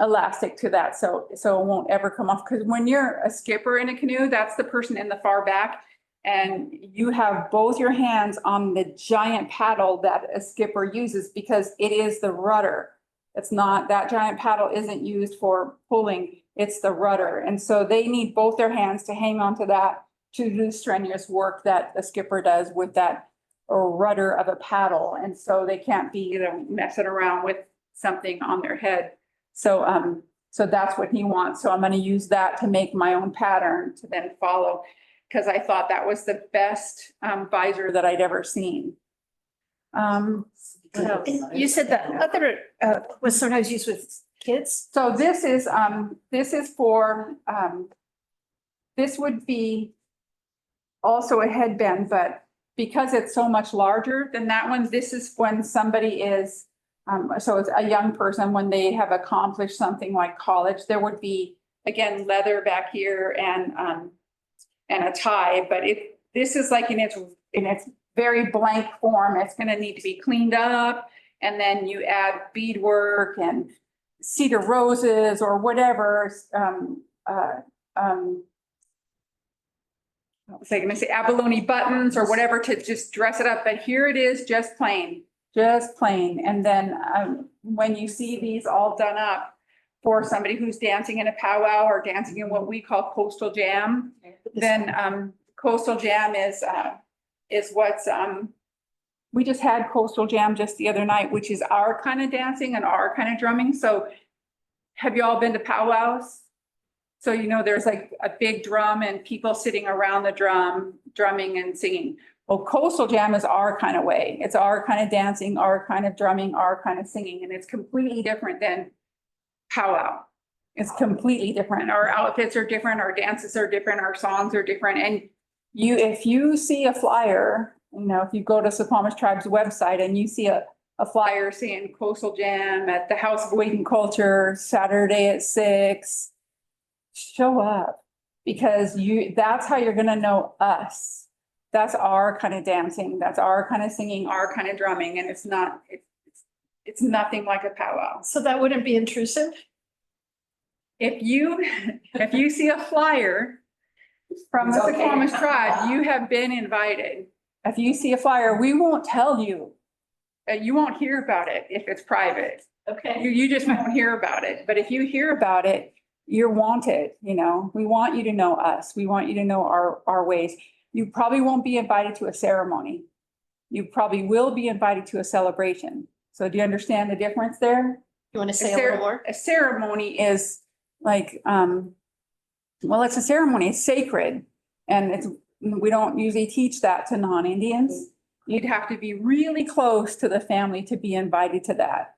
elastic to that, so it won't ever come off. Because when you're a skipper in a canoe, that's the person in the far back, and you have both your hands on the giant paddle that a skipper uses, because it is the rudder. It's not, that giant paddle isn't used for pulling, it's the rudder. And so they need both their hands to hang on to that, to do strenuous work that the skipper does with that rudder of a paddle. And so they can't be messing around with something on their head. So that's what he wants. So I'm going to use that to make my own pattern to then follow, because I thought that was the best visor that I'd ever seen. you said that other was sometimes used with kids? So this is for, this would be also a headband, but because it's so much larger than that one, this is when somebody is, so it's a young person, when they have accomplished something like college, there would be, again, leather back here and a tie, but this is like in its very blank form. It's gonna need to be cleaned up. And then you add beadwork and cedar roses or whatever, what was I gonna say, abalone buttons or whatever to just dress it up, but here it is, just plain. And then, when you see these all done up for somebody who's dancing in a powwow or dancing in what we call coastal jam, then, coastal jam is what's, we just had coastal jam just the other night, which is our kind of dancing and our kind of drumming. So have you all been to powwows? So, there's like a big drum and people sitting around the drum, drumming and singing. Well, coastal jam is our kind of way. It's our kind of dancing, our kind of drumming, our kind of singing, and it's completely different than powwow. It's completely different. Our outfits are different, our dances are different, our songs are different. And if you see a flyer, if you go to Suquamish Tribe's website and you see a flyer saying coastal jam at the House of Wade and Culture, Saturday at 6, show up, because that's how you're gonna know us. That's our kind of dancing, that's our kind of singing, our kind of drumming, and it's nothing like a powwow. So that wouldn't be intrusive? If you see a flyer from the It's okay. Suquamish Tribe, you have been invited. If you see a flyer, we won't tell you. You won't hear about it if it's private. Okay. You just won't hear about it. But if you hear about it, you're wanted, We want you to know us. We want you to know our ways. You probably won't be invited to a ceremony. You probably will be invited to a celebration. So do you understand the difference there? You want to say a little more? A ceremony is like, well, it's a ceremony, it's sacred. And we don't usually teach that to non-Indians. You'd have to be really close to the family to be invited to that.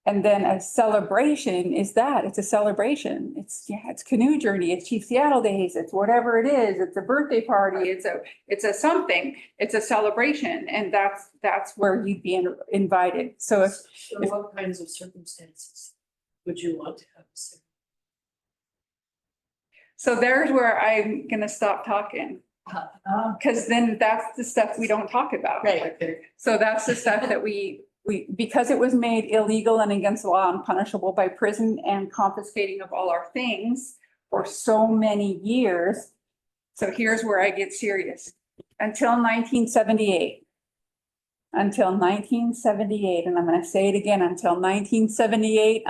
And then a celebration is that, it's a celebration. It's canoe journey, it's Chief Seattle Days, it's whatever it is, it's a birthday party, it's a something, it's a celebration. And that's where you'd be invited. So what kinds of circumstances would you want to have a ceremony? So there's where I'm gonna stop talking. Because then that's the stuff we don't talk about. Right. So that's the stuff that we, because it was made illegal and against the law and punishable by prison and confiscating of all our things for so many years. So here's where I get serious. Until 1978. Until 1978, and I'm gonna say it again, until 1978.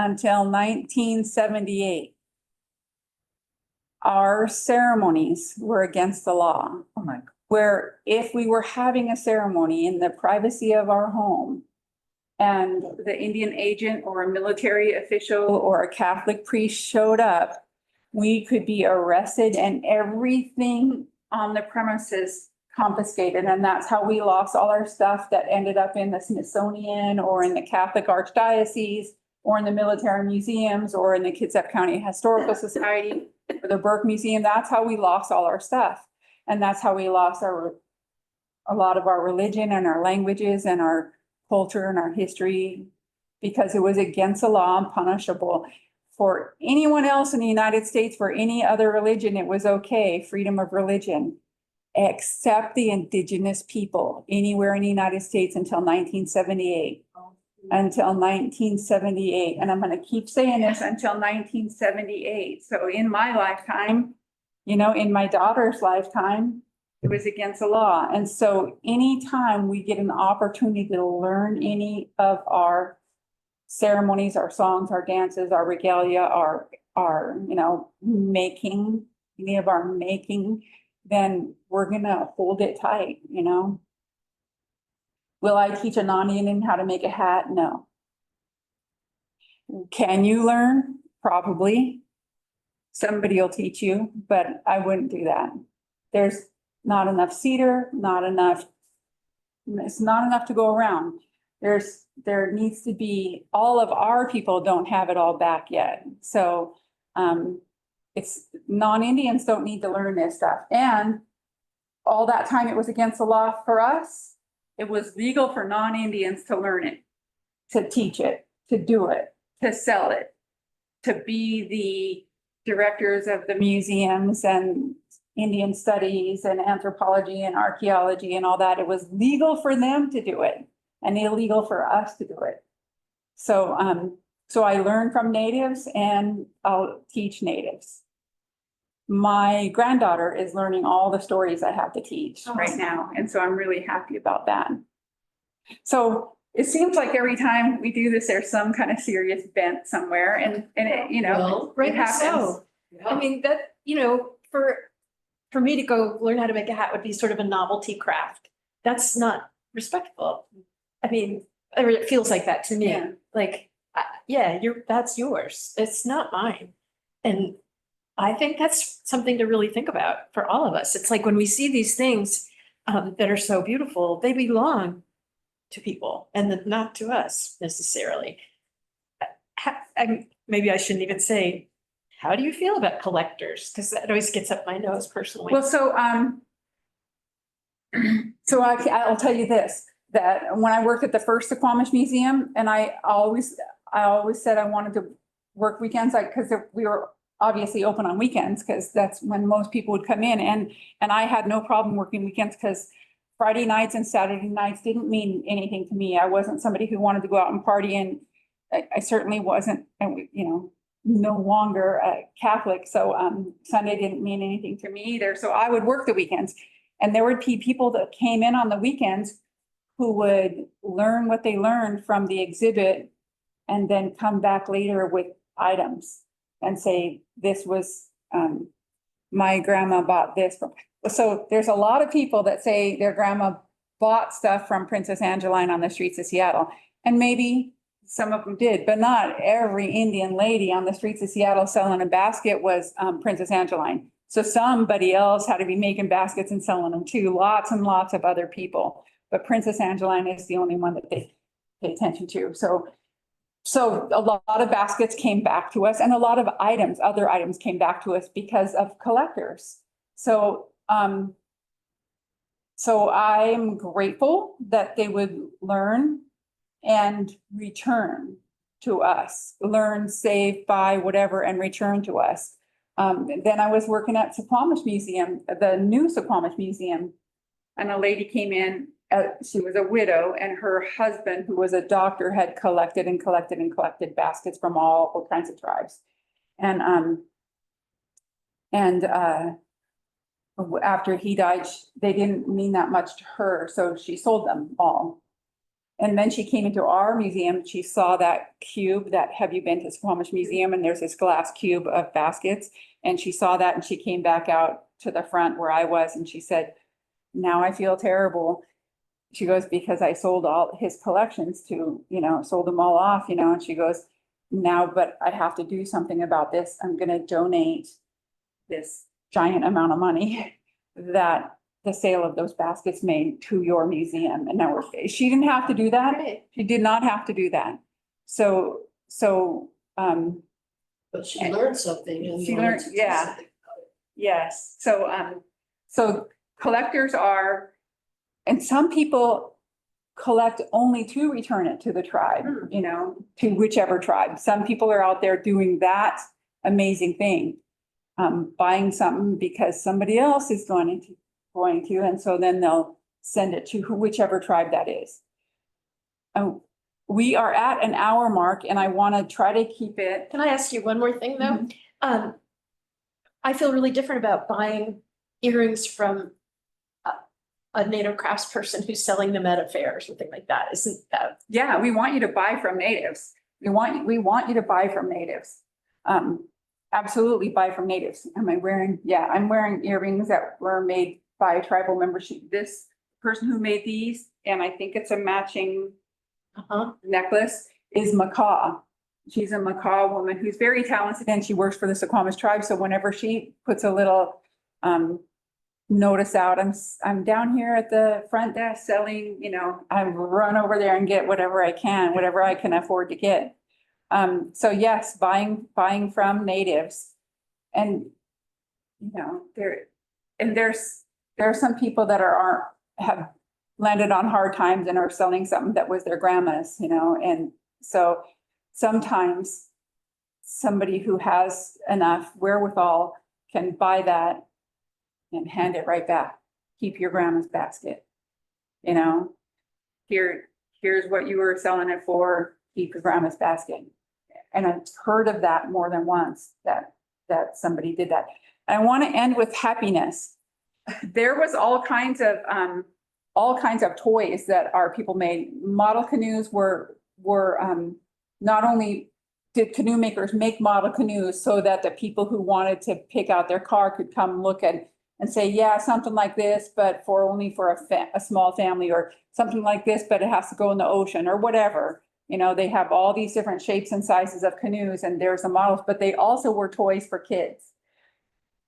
Our ceremonies were against the law. Oh my God. Where if we were having a ceremony in the privacy of our home and the Indian agent or a military official or a Catholic priest showed up, we could be arrested and everything on the premises confiscated. And that's how we lost all our stuff that ended up in the Smithsonian or in the Catholic Archdiocese or in the military museums or in the Kitsap County Historical Society or the Burke Museum. That's how we lost all our stuff. And that's how we lost a lot of our religion and our languages and our culture and our history, because it was against the law and punishable. For anyone else in the United States, for any other religion, it was okay, freedom of religion, except the indigenous people anywhere in the United States until 1978. Until 1978. And I'm going to keep saying this until 1978. So in my lifetime, in my daughter's lifetime, it was against the law. And so anytime we get an opportunity to learn any of our ceremonies, our songs, our dances, our regalia, our making, any of our making, then we're going to hold it tight, Will I teach a non-Indian how to make a hat? No. Can you learn? Probably. Somebody will teach you, but I wouldn't do that. There's not enough cedar, it's not enough to go around. There needs to be, all of our people don't have it all back yet. So it's non-Indians don't need to learn this stuff. And all that time it was against the law for us. It was legal for non-Indians to learn it, to teach it, to do it, to sell it, to be the directors of the museums and, Indian studies and anthropology and archaeology and all that. It was legal for them to do it and illegal for us to do it. So, so I learn from natives and I'll teach natives. My granddaughter is learning all the stories I have to teach right now. And so I'm really happy about that. So it seems like every time we do this, there's some kind of serious bent somewhere and it, you know, Well, it Rightly happens. so. I mean, that, you know, for me to go learn how to make a hat would be sort of a novelty craft. That's not respectful. I mean, or it feels like that to me. Yeah. Like, yeah, that's yours. It's not mine. And I think that's something to really think about for all of us. It's like when we see these things that are so beautiful, they belong to people and not to us necessarily. Maybe I shouldn't even say, how do you feel about collectors? Because that always gets up my nose personally. Well, so, so I'll tell you this, that when I worked at the first Suquamish Museum, and I always said I wanted to work weekends, like, because we were obviously open on weekends, because that's when most people would come in, and I had no problem working weekends, because Friday nights and Saturday nights didn't mean anything to me. I wasn't somebody who wanted to go out and party, and I certainly wasn't, and you know, no longer a Catholic. So Sunday didn't mean anything to me either. So I would work the weekends, and there would be people that came in on the weekends who would learn what they learned from the exhibit and then come back later with items and say, this was, my grandma bought this from. So there's a lot of people that say their grandma bought stuff from Princess Angeline on the streets of Seattle. And maybe some of them did, but not every Indian lady on the streets of Seattle selling a basket was Princess Angeline. So somebody else had to be making baskets and selling them too, lots and lots of other people. But Princess Angeline is the only one that they pay attention to. So a lot of baskets came back to us, and a lot of other items came back to us because of collectors. So, so I'm grateful that they would learn and return to us, learn, save, buy, whatever, and return to us. Then I was working at Suquamish Museum, the new Suquamish Museum, and a lady came in. She was a widow, and her husband, who was a doctor, had collected baskets from all kinds of tribes. And after he died, they didn't mean that much to her, so she sold them all. And then she came into our museum. She saw that cube, have you been to Suquamish Museum? And there's this glass cube of baskets. And she saw that, and she came back out to the front where I was, and she said, now I feel terrible. She goes, because I sold all his collections to, you know, sold them all off, you know, and she goes, now, but I have to do something about this. I'm going to donate this giant amount of money that the sale of those baskets made to your museum. And now she didn't have to do that. Right. She did not have to do that. So, But she learned something. And She wanted learned- to do yeah. something about it. yes. So collectors are, and some people collect only to return it to the tribe, you know, to whichever tribe. Some people are out there doing that amazing thing, buying something because somebody else is going to, and so then they'll send it to whichever tribe that is. We are at an hour mark, and I want to try to keep it. Can I ask you one more thing though? I feel really different about buying earrings from a native craftsperson who's selling them at a fair or something like that. Isn't that? Yeah, we want you to buy from natives. We want you to buy from natives. Absolutely buy from natives. Am I wearing? Yeah, I'm wearing earrings that were made by a tribal member. This person who made these, and I think it's a matching necklace, is Macaw. She's a Macaw woman who's very talented, and she works for the Suquamish tribe. So whenever she puts a little notice out, I'm down here at the front desk selling, you know, I run over there and get whatever I can afford to get. So yes, buying from natives. And, you know, there are some people that have landed on hard times and are selling something that was their grandma's, you know, and so sometimes somebody who has enough wherewithal can buy that and hand it right back. Keep your grandma's basket. You know, here's what you were selling it for, keep your grandma's basket. And I've heard of that more than once, that somebody did that. And I want to end with happiness. There was all kinds of toys that our people made. Model canoes were not only did canoe makers make model canoes so that the people who wanted to pick out their car could come look at and say, yeah, something like this, but only for a small family, or something like this, but it has to go in the ocean, or whatever. You know, they have all these different shapes and sizes of canoes, and there's the models, but they also were toys for kids.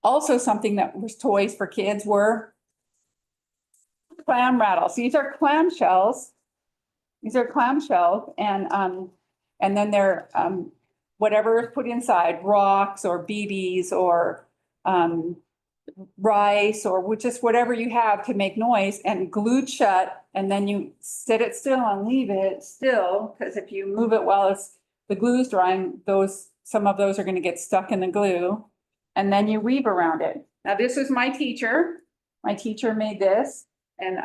Also, something that was toys for kids were clam rattles. These are clamshells. And then they're whatever is put inside, rocks or BBs or rice or just whatever you have to make noise, and glued shut. And then you sit it still and leave it still, because if you move it while the glue's drying, some of those are going to get stuck in the glue. And then you weave around it. Now, this is my teacher. My teacher made this, and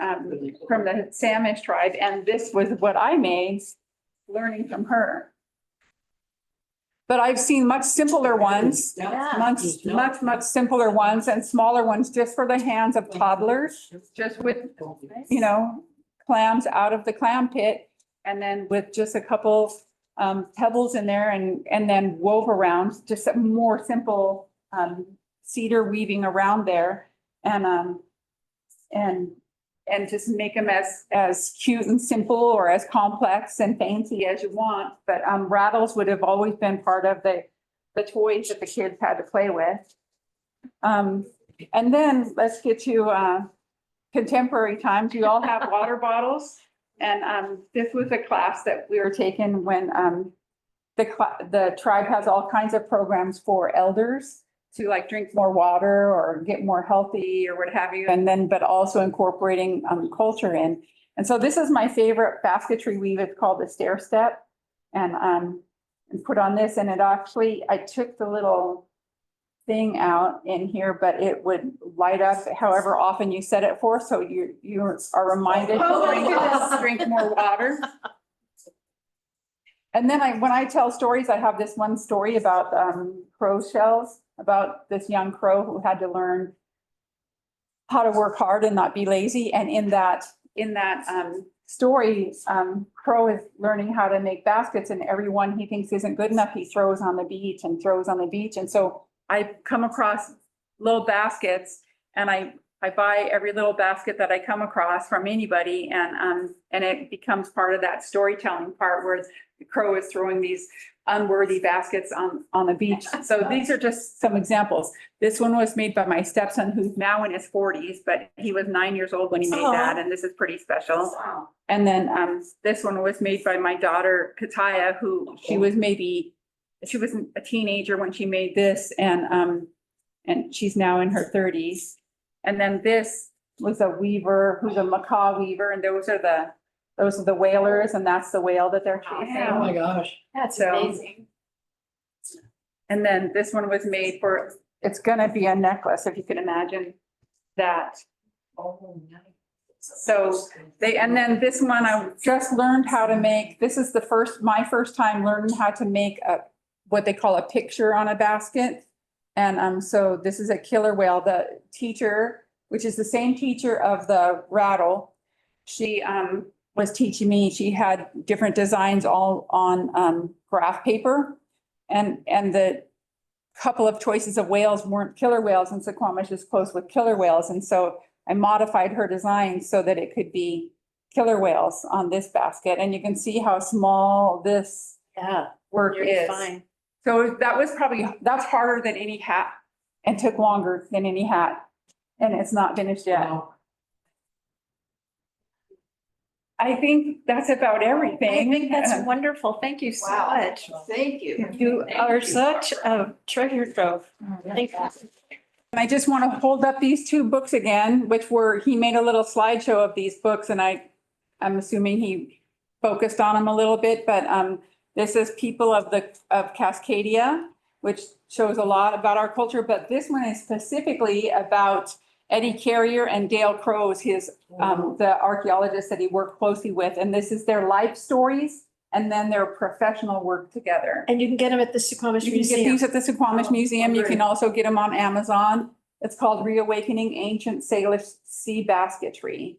from the Suquamish tribe, and this was what I made, learning from her. But I've seen much simpler ones, much simpler ones, and smaller ones just for the hands of toddlers, just with, you know, clams out of the clam pit, and then with just a couple pebbles in there, and then wove around, just a more simple cedar weaving around there, and just make them as cute and simple, or as complex and fancy as you want. But rattles would have always been part of the toys that the kids had to play with. And then let's get to contemporary times. You all have water bottles. And this was a class that we were taking when the tribe has all kinds of programs for elders to like drink more water or get more healthy or what have you. And then, but also incorporating culture in. And so this is my favorite basketry weave. It's called the stair step, and put on this. And it actually, I took the little thing out in here, but it would light up however often you set it for. So you are reminded to drink more water. And then when I tell stories, I have this one story about crow shells, about this young crow who had to learn how to work hard and not be lazy. And in that story, Crow is learning how to make baskets, and everyone he thinks isn't good enough, he throws on the beach. And so I come across little baskets, and I buy every little basket that I come across from anybody, and it becomes part of that storytelling part where the crow is throwing these unworthy baskets on the beach. So these are just some examples. This one was made by my stepson, who's now in his 40s, but he was 9 years old when he made that, and this is pretty special. And then this one was made by my daughter, Kataya, who she was a teenager when she made this, and she's now in her 30s. And then this was a weaver who's a macaw weaver, and those are the whalers, and that's the whale that they're chasing. Oh my gosh. That's So- amazing. And then this one was made it's gonna be a necklace, if you can imagine that. So and then this one, I just learned how to make, this is my first time learning how to make what they call a picture on a basket. And so this is a killer whale. The teacher, which is the same teacher of the rattle, she was teaching me. She had different designs all on graph paper, and the couple of choices of whales weren't killer whales, and Suquamish is close with killer whales. And so I modified her design so that it could be killer whales on this basket. And you can see how small this work is. Fine. So that's harder than any hat, and took longer than any hat. And it's not finished yet. I think that's about everything. I think that's wonderful. Thank you so much. Thank you. You are such a treasure trove. Thank you. And I just want to hold up these two books again, he made a little slideshow of these books, and I'm assuming he focused on them a little bit, but this is People of Cascadia, which shows a lot about our culture, but this one is specifically about Eddie Carrier and Dale Crowe is his, the archaeologist that he worked closely with. And this is their life stories and then their professional work together. And you can get them at the Suquamish You can get Museum. these at the Suquamish Museum. You can also get them on Amazon. It's called Reawakening Ancient Salish Sea Basketry.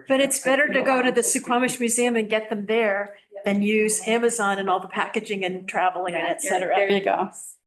But it's better to go to the Suquamish Museum and get them there than use Amazon and all the packaging and traveling and et cetera. There you go.